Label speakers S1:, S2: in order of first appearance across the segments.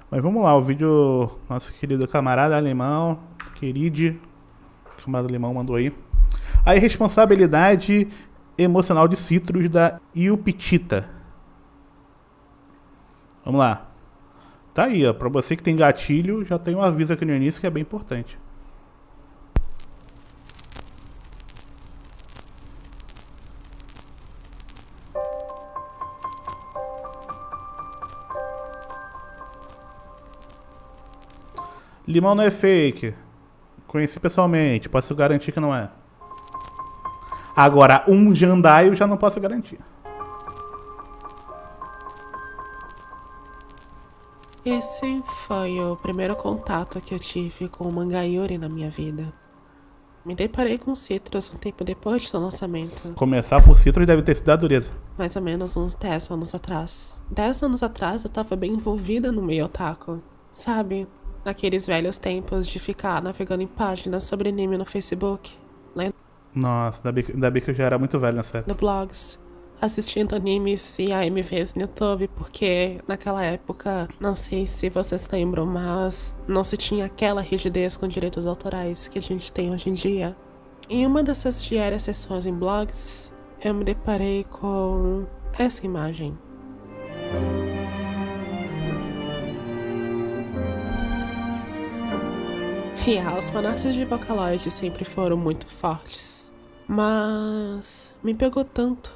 S1: Mas vamos lá, o vídeo. Nosso querido camarada alemão. Camarada alemão mandou aí. A irresponsabilidade emocional de Citrus da Iupitita. Vamos lá. Tá aí, ó. Pra você que tem gatilho, já tem um aviso aqui no início que é bem importante. Limão não é fake. Conheci pessoalmente, posso garantir que não é. Agora, um jandaio eu já não posso garantir.
S2: Esse foi o primeiro contato que eu tive com o mangá Yuri na minha vida. Me deparei com Citrus um tempo depois de seu lançamento.
S1: Começar por Citrus deve ter sido a dureza.
S2: Mais ou menos uns 10 anos atrás. 10 anos atrás eu tava bem envolvida no meio otaku. Sabe, naqueles velhos tempos de ficar navegando em páginas sobre anime no Facebook, lendo
S1: Nossa, ainda bem que eu já era muito velho nessa época.
S2: blogs, assistindo animes e AMVs no YouTube, porque naquela época, não sei se vocês lembram, mas não se tinha aquela rigidez com direitos autorais que a gente tem hoje em dia. Em uma dessas diárias sessões em blogs, eu me deparei com essa imagem. E os fanarts de Vocaloid sempre foram muito fortes. Mas me pegou tanto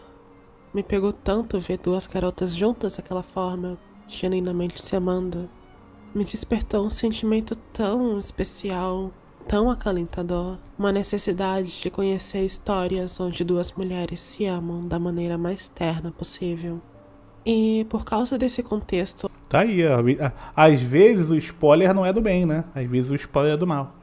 S2: ver duas garotas juntas daquela forma, genuinamente se amando. Me despertou um sentimento tão especial, tão acalentador, uma necessidade de conhecer histórias onde duas mulheres se amam da maneira mais terna possível. E por causa desse contexto
S1: Tá aí, ó. Às vezes o spoiler não é do bem, né? Às vezes o spoiler é do mal.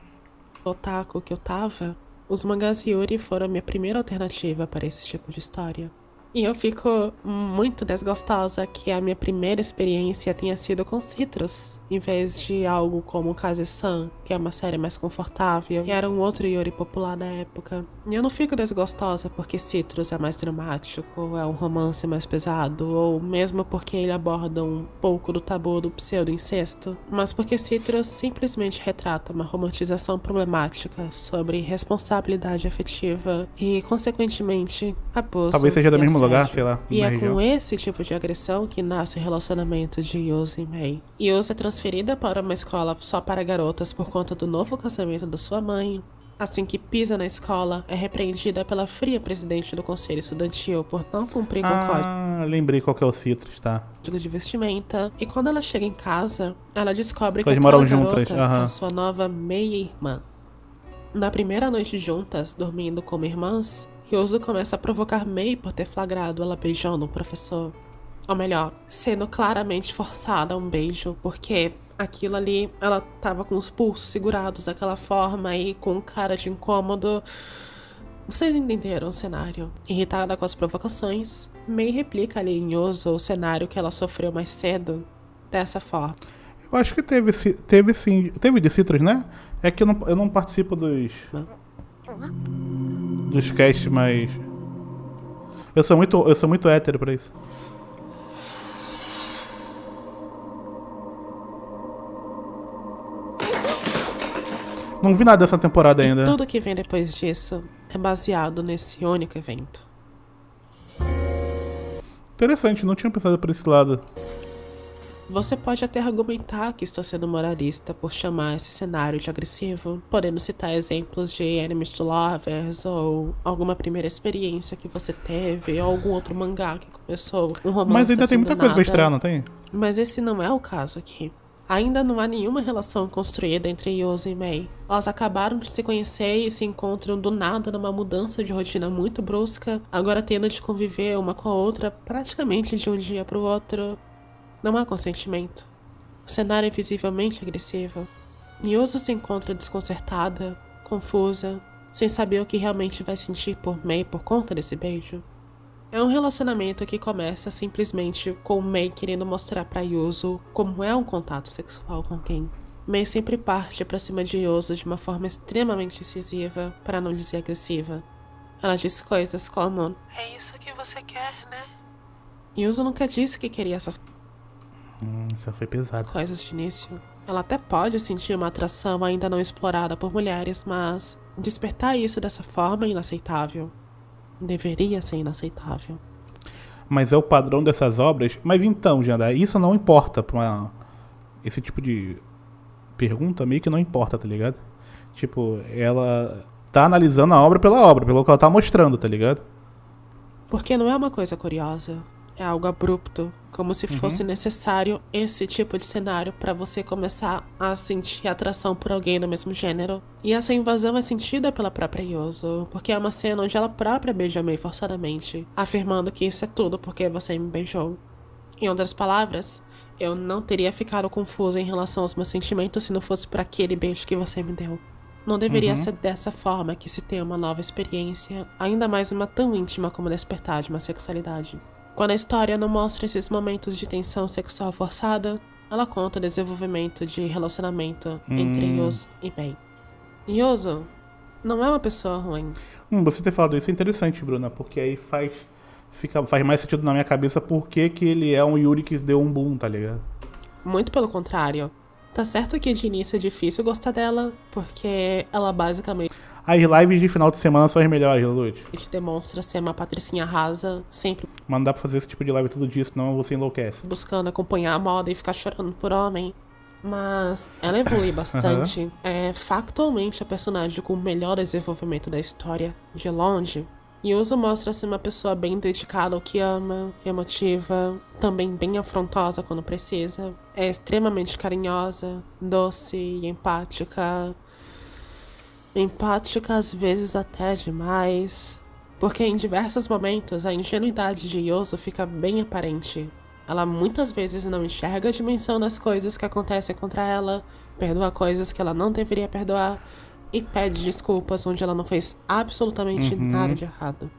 S2: otaku que eu tava, os mangás Yuri foram a minha primeira alternativa para esse tipo de história. E eu fico muito desgostosa que a minha primeira experiência tenha sido com Citrus, em vez de algo como Kaze-san, que é uma série mais confortável, e era um outro Yuri popular da época. E eu não fico desgostosa porque Citrus é mais dramático, é um romance mais pesado, ou mesmo porque ele aborda um pouco do tabu do pseudo-incesto, mas porque Citrus simplesmente retrata uma romantização problemática sobre responsabilidade afetiva e, consequentemente, abuso.
S1: Talvez seja do
S2: e
S1: mesmo lugar,
S2: assédio.
S1: sei lá,
S2: E
S1: na
S2: é
S1: região.
S2: com esse tipo de agressão que nasce o relacionamento de Yuzu e Mei. Yuzu é transferida para uma escola só para garotas por conta do novo casamento da sua mãe. Assim que pisa na escola, é repreendida pela fria presidente do conselho estudantil por não cumprir com o código
S1: Lembrei qual que é o Citrus, tá?
S2: de vestimenta. E quando ela chega em casa, ela descobre que
S1: Elas
S2: aquela
S1: moram
S2: garota
S1: juntas,
S2: é
S1: aham.
S2: a sua nova meia-irmã. Na primeira noite juntas, dormindo como irmãs, Yuzu começa a provocar Mei por ter flagrado ela beijando um professor. Ou melhor, sendo claramente forçada a um beijo, porque aquilo ali, ela tava com os pulsos segurados daquela forma e com cara de incômodo. Vocês entenderam o cenário. Irritada com as provocações, Mei replica ali em Yuzu o cenário que ela sofreu mais cedo, dessa forma.
S1: Eu acho que teve sim. Teve de Citrus, né? É que eu não participo dos casts, mas. Eu sou muito hétero pra isso. Não vi nada dessa temporada ainda.
S2: Tudo que vem depois disso é baseado nesse único evento.
S1: Interessante, não tinha pensado por esse lado.
S2: Você pode até argumentar que estou sendo moralista por chamar esse cenário de agressivo, podendo citar exemplos de enemies to lovers, ou alguma primeira experiência que você teve, ou algum outro mangá que começou um romance
S1: Mas ainda
S2: assim
S1: tem muita
S2: do
S1: coisa pra
S2: nada.
S1: estrear, não tem?
S2: Mas esse não é o caso aqui. Ainda não há nenhuma relação construída entre Yuzu e Mei. Elas acabaram de se conhecer e se encontram do nada numa mudança de rotina muito brusca, agora tendo de conviver uma com a outra praticamente de um dia pro outro. Não há consentimento. O cenário é visivelmente agressivo. Yuzu se encontra desconcertada, confusa, sem saber o que realmente vai sentir por Mei por conta desse beijo. É um relacionamento que começa simplesmente com Mei querendo mostrar pra Yuzu como é um contato sexual com alguém. Mei sempre parte pra cima de Yuzu de uma forma extremamente incisiva, para não dizer agressiva. Ela diz coisas como: "É isso que você quer, né?" Yuzu nunca disse que queria essas
S1: Isso foi pesado.
S2: Coisas de início. Ela até pode sentir uma atração ainda não explorada por mulheres, mas despertar isso dessa forma é inaceitável. Deveria ser inaceitável.
S1: Mas é o padrão dessas obras. Mas então, Janda, isso não importa pra esse tipo de pergunta, meio que não importa, tá ligado? Tipo, ela tá analisando a obra, pelo que ela tá mostrando, tá ligado?
S2: Porque não é uma coisa curiosa. É algo abrupto, como se fosse necessário esse tipo de cenário pra você começar a sentir atração por alguém do mesmo gênero. E essa invasão é sentida pela própria Yuzo, porque é uma cena onde ela própria beija Mei forçadamente, afirmando que isso é tudo porque você me beijou. Em outras palavras, eu não teria ficado confusa em relação aos meus sentimentos se não fosse por aquele beijo que você me deu. Não deveria ser dessa forma que se tem uma nova experiência, ainda mais uma tão íntima como despertar de uma sexualidade. Quando a história não mostra esses momentos de tensão sexual forçada, ela conta o desenvolvimento de relacionamento entre Yuzo e Mei. Yuzo não é uma pessoa ruim.
S1: Você ter falado isso é interessante, Bruna, porque aí faz mais sentido na minha cabeça por que ele é um Yuri que deu um boom, tá ligado?
S2: Muito pelo contrário. Tá certo que de início é difícil gostar dela, porque ela basicamente
S1: As lives de final de semana são as melhores, Lute.
S2: te demonstra ser uma patricinha rasa, sempre
S1: Mas não dá pra fazer esse tipo de live todo dia, senão você enlouquece.
S2: buscando acompanhar a moda e ficar chorando por homem. Mas ela evolui bastante. É factualmente a personagem com o melhor desenvolvimento da história, de longe. Yuzo mostra ser uma pessoa bem dedicada ao que ama, emotiva, também bem afrontosa quando precisa. É extremamente carinhosa, doce e empática. Empática às vezes até demais. Porque em diversos momentos a ingenuidade de Yuzo fica bem aparente. Ela muitas vezes não enxerga a dimensão das coisas que acontecem contra ela, perdoa coisas que ela não deveria perdoar e pede desculpas onde ela não fez absolutamente nada de errado.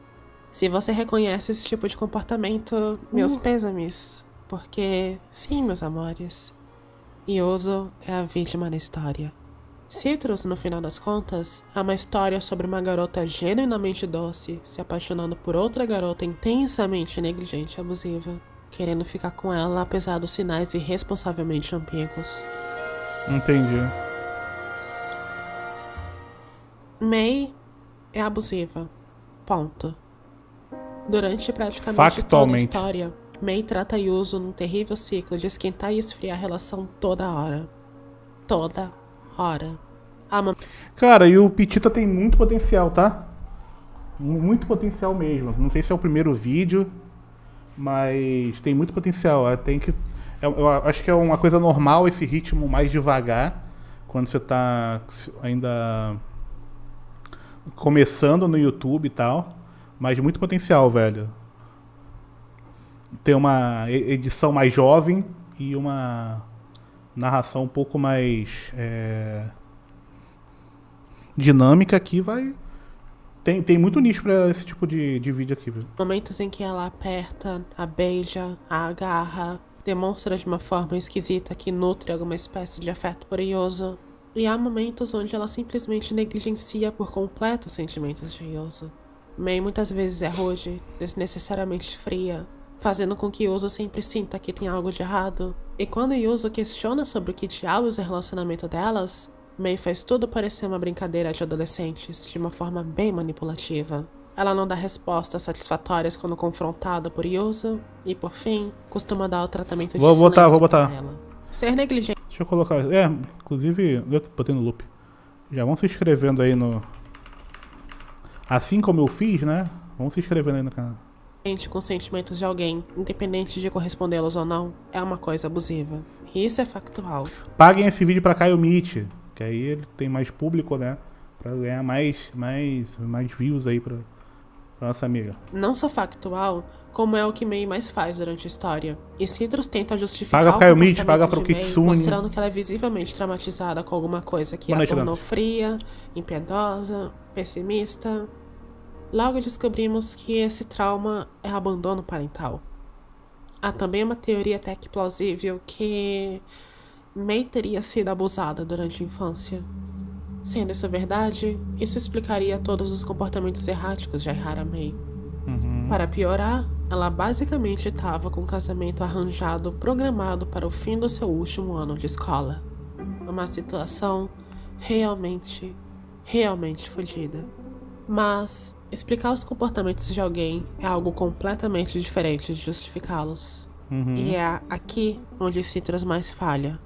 S2: Se você reconhece esse tipo de comportamento, meus pêsames. Porque, sim, meus amores, Yuzo é a vítima da história. Citrus, no final das contas, é uma história sobre uma garota genuinamente doce se apaixonando por outra garota intensamente negligente e abusiva, querendo ficar com ela apesar dos sinais irresponsavelmente ambíguos.
S1: Entendi.
S2: Mei é abusiva. Ponto. Durante praticamente toda a
S1: Factualmente.
S2: história, Mei trata Yuzo num terrível ciclo de esquentar e esfriar a relação toda hora. Toda hora.
S1: Cara, e o Pitita tem muito potencial, tá? Muito potencial mesmo. Não sei se é o primeiro vídeo, mas tem muito potencial. Eu acho que é uma coisa normal esse ritmo mais devagar, quando você tá ainda começando no YouTube e tal. Mas muito potencial, velho. Tem uma edição mais jovem e uma narração um pouco mais dinâmica que vai... Tem muito nicho pra esse tipo de vídeo aqui, viu?
S2: Momentos em que ela aperta, a beija, a agarra, demonstra de uma forma esquisita que nutre alguma espécie de afeto por Yuzo. E há momentos onde ela simplesmente negligencia por completo os sentimentos de Yuzo. Mei muitas vezes é rude, desnecessariamente fria, fazendo com que Yuzo sempre sinta que tem algo de errado. E quando Yuzo questiona sobre o que diabos é o relacionamento delas, Mei faz tudo parecer uma brincadeira de adolescentes, de uma forma bem manipulativa. Ela não dá respostas satisfatórias quando confrontada por Yuzo, e por fim, costuma dar o tratamento de silêncio
S1: vou botar.
S2: pra ela. Ser negligente
S1: Deixa eu colocar... inclusive, eu botei no loop. Já vão se inscrevendo aí no... Assim como eu fiz, né? Vão se inscrevendo aí no canal.
S2: com os sentimentos de alguém, independente de correspondê-los ou não, é uma coisa abusiva. E isso é factual.
S1: Paguem esse vídeo pra Caio Meet, que aí ele tem mais público, né? Pra ganhar mais views aí pra nossa amiga.
S2: Não só factual, como é o que Mei mais faz durante a história. E Citrus tenta justificar
S1: Paga
S2: o
S1: pro Caio Meet,
S2: comportamento
S1: paga pro
S2: de Mei,
S1: Kitsune.
S2: mostrando que ela é visivelmente traumatizada com alguma coisa que
S1: Boa
S2: a
S1: noite,
S2: tornou
S1: Dantas.
S2: fria, impiedosa, pessimista. Logo descobrimos que esse trauma é abandono parental. Há também uma teoria até que plausível que Mei teria sido abusada durante a infância. Sendo isso verdade, isso explicaria todos os comportamentos erráticos de Aihara Mei. Para piorar, Ela basicamente estava com o casamento arranjado, programado para o fim do seu último ano de escola. Uma situação realmente fodida. Mas explicar os comportamentos de alguém é algo completamente diferente de justificá-los. E é aqui onde Citrus mais falha.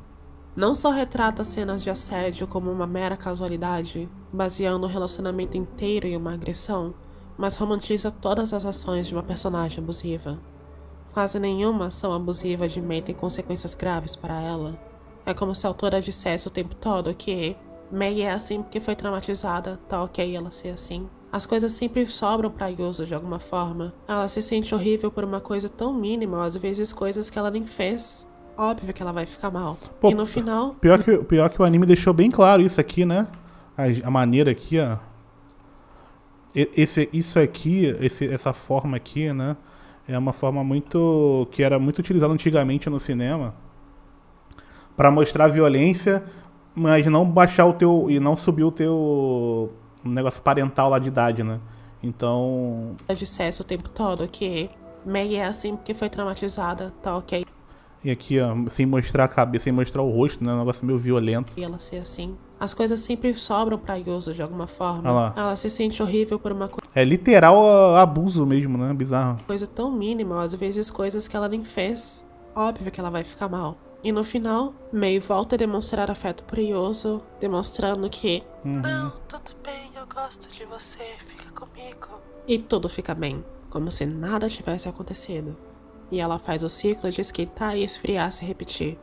S2: Não só retrata cenas de assédio como uma mera casualidade, baseando o relacionamento inteiro em uma agressão, mas romantiza todas as ações de uma personagem abusiva. Quase nenhuma ação abusiva de May tem consequências graves para ela. É como se a autora dissesse o tempo todo que May é assim porque foi traumatizada, tá ok ela ser assim. As coisas sempre sobram pra Yuzo de alguma forma. Ela se sente horrível por uma coisa tão mínima, ou às vezes coisas que ela nem fez. Óbvio que ela vai ficar mal.
S1: Pô,
S2: e no final...
S1: Pior que o anime deixou bem claro isso aqui, né? A maneira aqui, ó. Essa forma aqui, né? É uma forma muito... que era muito utilizada antigamente no cinema. Pra mostrar a violência, mas não baixar o teu... e não subir o teu... negócio parental lá de idade, né? Então...
S2: ela dissesse o tempo todo que May é assim porque foi traumatizada, tá ok
S1: E aqui, ó, sem mostrar a cabeça, sem mostrar o rosto, né? Um negócio meio violento.
S2: e ela ser assim. As coisas sempre sobram pra Yuzo de alguma forma.
S1: Olha lá.
S2: Ela se sente horrível por uma
S1: É literal abuso mesmo, né? Bizarro.
S2: coisa tão mínima, ou às vezes coisas que ela nem fez. Óbvio que ela vai ficar mal. E no final, May volta a demonstrar afeto por Yuzo, demonstrando que não, tudo bem, eu gosto de você, fica comigo. E tudo fica bem, como se nada tivesse acontecido. E ela faz o ciclo de esquentar e esfriar se repetir.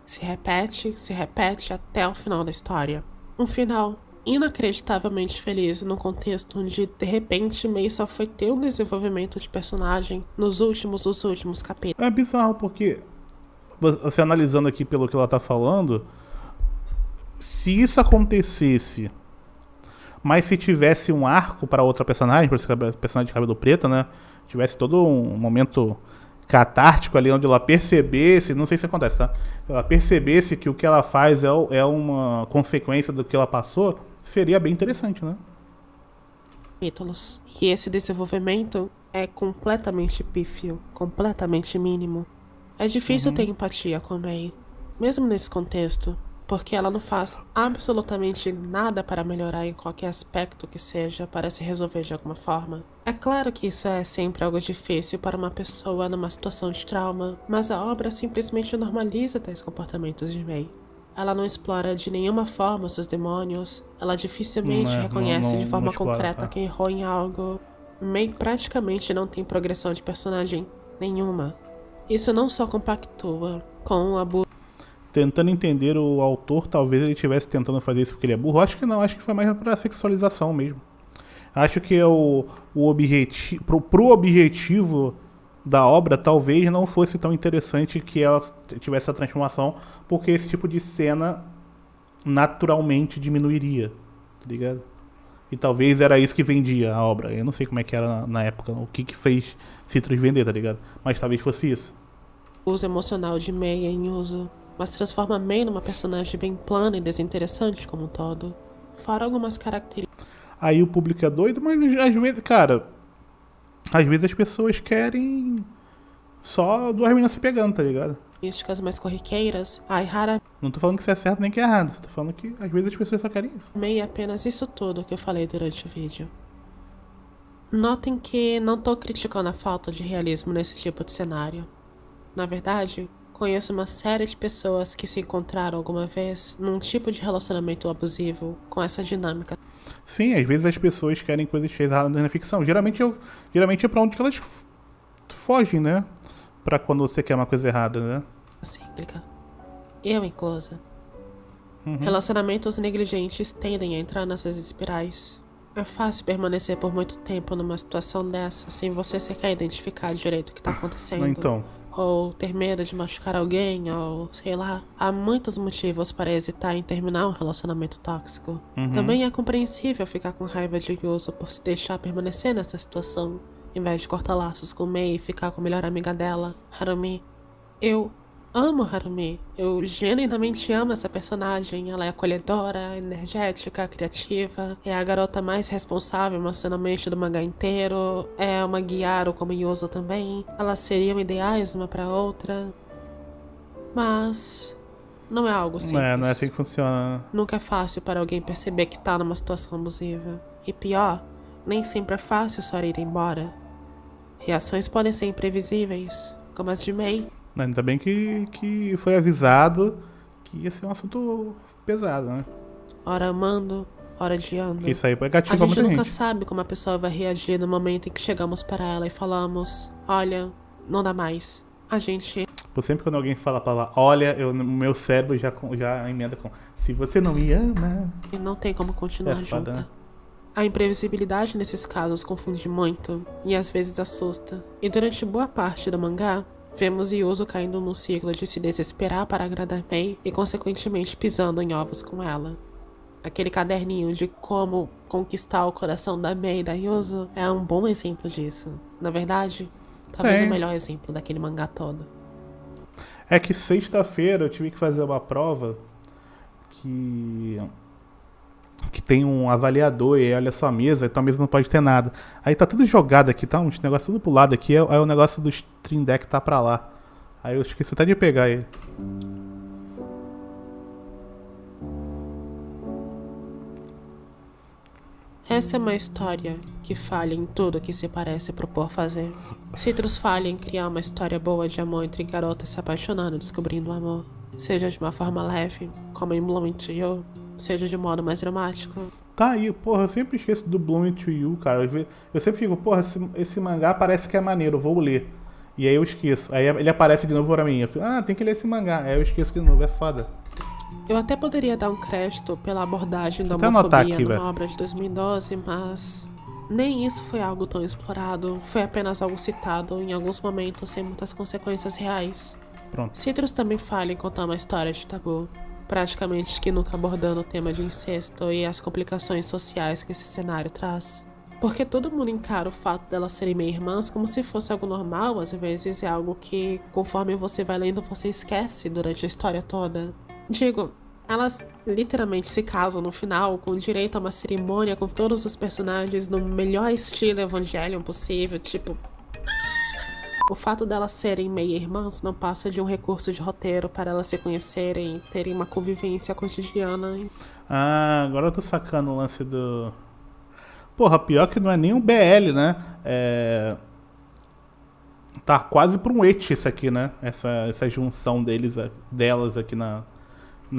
S2: Se repete até o final da história. Um final inacreditavelmente feliz num contexto onde, de repente, May só foi ter um desenvolvimento de personagem nos últimos capítulos.
S1: É bizarro porque, você analisando aqui pelo que ela tá falando, se isso acontecesse, mas se tivesse um arco pra outra personagem, por exemplo, a personagem de cabelo preto, né? Tivesse todo um momento catártico ali, onde ela percebesse, não sei se acontece, tá? Ela percebesse que o que ela faz é uma consequência do que ela passou, seria bem interessante, né?
S2: Capítulos. E esse desenvolvimento é completamente pífio, completamente mínimo. É difícil ter empatia com May, mesmo nesse contexto, porque ela não faz absolutamente nada para melhorar em qualquer aspecto que seja para se resolver de alguma forma. É claro que isso é sempre algo difícil para uma pessoa numa situação de trauma, mas a obra simplesmente normaliza tais comportamentos de May. Ela não explora de nenhuma forma seus demônios, ela dificilmente reconhece de forma concreta quem errou em algo. May praticamente não tem progressão de personagem nenhuma. Isso não só compactua com o abuso.
S1: Tentando entender o autor, talvez ele estivesse tentando fazer isso porque ele é burro. Acho que não, acho que foi mais pra sexualização mesmo. Acho que o objetivo, pro objetivo da obra, talvez não fosse tão interessante que ela tivesse essa transformação, porque esse tipo de cena naturalmente diminuiria, tá ligado? E talvez era isso que vendia a obra. Eu não sei como é que era na época, o que fez Citrus vender, tá ligado? Mas talvez fosse isso.
S2: O uso emocional de May em uso, mas transforma May numa personagem bem plana e desinteressante como um todo. Fora algumas características.
S1: Aí o público é doido, mas às vezes, cara, às vezes as pessoas querem só duas meninas se pegando, tá ligado?
S2: Mais corriqueiras, raramente
S1: Não tô falando que isso é certo nem que é errado, tô falando que às vezes as pessoas só querem isso.
S2: é apenas isso tudo que eu falei durante o vídeo. Notem que não tô criticando a falta de realismo nesse tipo de cenário. Na verdade, conheço uma série de pessoas que se encontraram alguma vez num tipo de relacionamento abusivo com essa dinâmica.
S1: Sim, às vezes as pessoas querem coisas erradas na ficção. Geralmente é pra onde que elas fogem, né? Pra quando você quer uma coisa errada, né?
S2: Cíclica. Eu inclusa. Relacionamentos negligentes tendem a entrar nessas espirais. É fácil permanecer por muito tempo numa situação dessa sem você sequer identificar direito o que tá acontecendo.
S1: Então,
S2: Ou ter medo de machucar alguém, ou sei lá. Há muitos motivos para hesitar em terminar um relacionamento tóxico. Também é compreensível ficar com raiva de Yuzo por se deixar permanecer nessa situação, em vez de cortar laços com Mei e ficar com a melhor amiga dela, Harumi. Eu Amo Harumi. Eu genuinamente amo essa personagem. Ela é acolhedora, energética, criativa. É a garota mais responsável emocionalmente do mangá inteiro. É uma Gyaro como Yuzo também. Elas seriam ideais uma pra outra. Mas não é algo simples.
S1: Não é assim que funciona.
S2: Nunca é fácil para alguém perceber que tá numa situação abusiva. E pior, nem sempre é fácil só ir embora. Reações podem ser imprevisíveis, como as de Mei.
S1: Ainda bem que foi avisado que ia ser um assunto pesado, né?
S2: Ora amando, ora odiando.
S1: Isso aí é
S2: A
S1: gatilho pra
S2: gente
S1: muita
S2: nunca
S1: gente.
S2: sabe como a pessoa vai reagir no momento em que chegamos para ela e falamos: olha, não dá mais. A gente
S1: Por sempre quando alguém fala a palavra olha, o meu cérebro já emenda com se você não me ama.
S2: não tem como continuar
S1: É foda,
S2: junta.
S1: né?
S2: A imprevisibilidade nesses casos confunde muito e às vezes assusta. E durante boa parte do mangá, vemos Yuzo caindo num ciclo de se desesperar para agradar Mei e consequentemente pisando em ovos com ela. Aquele caderninho de como conquistar o coração da Mei e da Yuzo é um bom exemplo disso. Na verdade, talvez o melhor exemplo daquele mangá todo.
S1: É que sexta-feira eu tive que fazer uma prova que tem um avaliador e aí olha só a mesa, e tua mesa não pode ter nada. Aí tá tudo jogado aqui, tá uns negócios tudo pro lado aqui, aí o negócio do Stream Deck tá pra lá. Aí eu esqueci até de pegar ele.
S2: Essa é uma história que falha em tudo que se parece propor fazer. Citrus falha em criar uma história boa de amor entre garotas se apaixonando e descobrindo o amor. Seja de uma forma leve, como em Blooming to You, seja de modo mais dramático.
S1: Tá aí, porra, eu sempre esqueço do Bloom to You, cara. Eu sempre fico, porra, esse mangá parece que é maneiro, vou ler. E aí eu esqueço. Aí ele aparece de novo pra mim. Eu fico, tem que ler esse mangá. Aí eu esqueço de novo, é foda.
S2: Eu até poderia dar um crédito pela abordagem da
S1: Deixa eu até anotar
S2: homofobia
S1: aqui,
S2: numa
S1: velho.
S2: obra de 2012, mas nem isso foi algo tão explorado. Foi apenas algo citado em alguns momentos sem muitas consequências reais.
S1: Pronto.
S2: Citrus também falha em contar uma história de tabu, praticamente que nunca abordando o tema de incesto e as complicações sociais que esse cenário traz. Porque todo mundo encara o fato delas serem meio-irmãs como se fosse algo normal, às vezes é algo que, conforme você vai lendo, você esquece durante a história toda. Digo, elas literalmente se casam no final, com direito a uma cerimônia com todos os personagens no melhor estilo Evangelion possível, tipo... O fato delas serem meio-irmãs não passa de um recurso de roteiro para elas se conhecerem e terem uma convivência cotidiana.
S1: Agora eu tô sacando o lance do... Porra, pior que não é nem um BL, né? Tá quase pra um ecchi isso aqui, né? Essa junção delas aqui na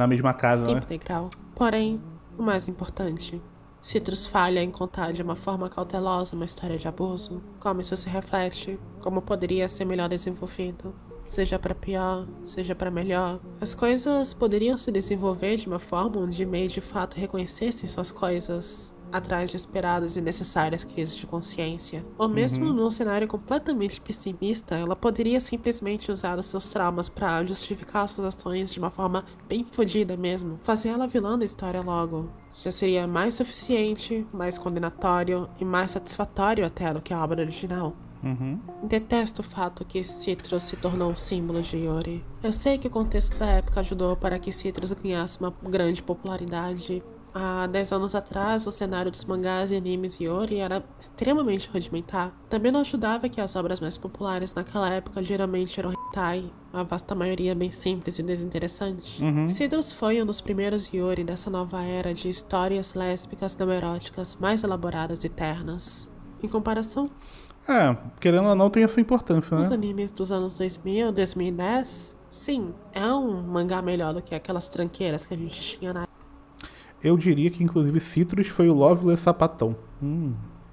S1: mesma casa, né?
S2: Integral. Porém, o mais importante, Citrus falha em contar de uma forma cautelosa uma história de abuso, como isso se reflete, como poderia ser melhor desenvolvido. Seja pra pior, seja pra melhor. As coisas poderiam se desenvolver de uma forma onde Mei de fato reconhecesse suas coisas atrás de esperadas e necessárias crises de consciência. Ou mesmo num cenário completamente pessimista, ela poderia simplesmente usar os seus traumas pra justificar suas ações de uma forma bem fodida mesmo. Fazer ela vilã da história logo já seria mais suficiente, mais condenatório e mais satisfatório até do que a obra original. Detesto o fato que Citrus se tornou um símbolo de Yuri. Eu sei que o contexto da época ajudou para que Citrus ganhasse uma grande popularidade. Há 10 anos atrás, o cenário dos mangás e animes Yuri era extremamente rudimentar. Também não ajudava que as obras mais populares naquela época geralmente eram hentai, a vasta maioria bem simples e desinteressante. Citrus foi um dos primeiros Yuri dessa nova era de histórias lésbicas não eróticas mais elaboradas e ternas. Em comparação,
S1: Querendo ou não, tem essa importância,
S2: os
S1: né?
S2: animes dos anos 2000, 2010, sim, é um mangá melhor do que aquelas tranqueiras que a gente tinha na época.
S1: Eu diria que, inclusive, Citrus foi o Loveless sapatão.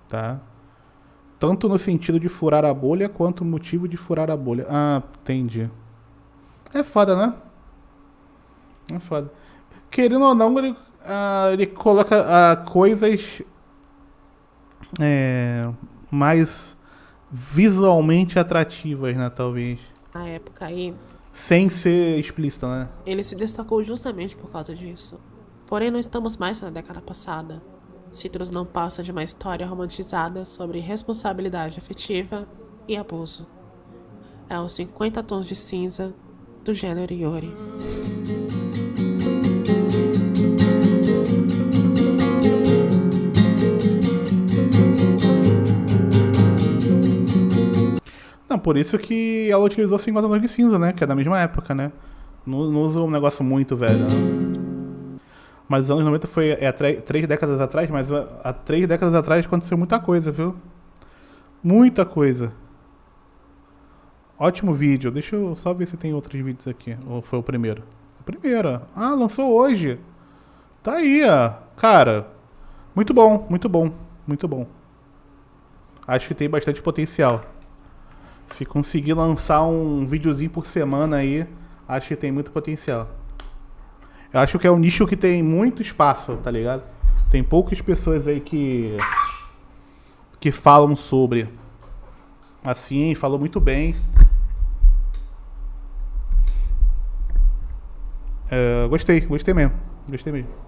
S1: Tá. Tanto no sentido de furar a bolha, quanto o motivo de furar a bolha. Entendi. É foda, né? É foda. Querendo ou não, ele coloca coisas mais visualmente atrativas, né? Talvez.
S2: Na época aí,
S1: Sem ser explícita, né?
S2: ele se destacou justamente por causa disso. Porém, não estamos mais na década passada. Citrus não passa de uma história romantizada sobre responsabilidade afetiva e abuso. É os 50 tons de cinza do gênero Yuri.
S1: Não, por isso que ela utilizou 50 Tons de Cinza, né? Que é da mesma época, né? Não usa um negócio muito velho, né? Mas os anos 90 foi 3 décadas atrás, mas há 3 décadas atrás aconteceu muita coisa, viu? Muita coisa. Ótimo vídeo. Deixa eu só ver se tem outros vídeos aqui. Ou foi o primeiro? O primeiro. Ah, lançou hoje. Tá aí, ó. Cara, muito bom, muito bom, muito bom. Acho que tem bastante potencial. Se conseguir lançar um videozinho por semana aí, acho que tem muito potencial. Eu acho que é um nicho que tem muito espaço, tá ligado? Tem poucas pessoas aí que falam sobre. Assim, falou muito bem. Gostei mesmo. Gostei mesmo.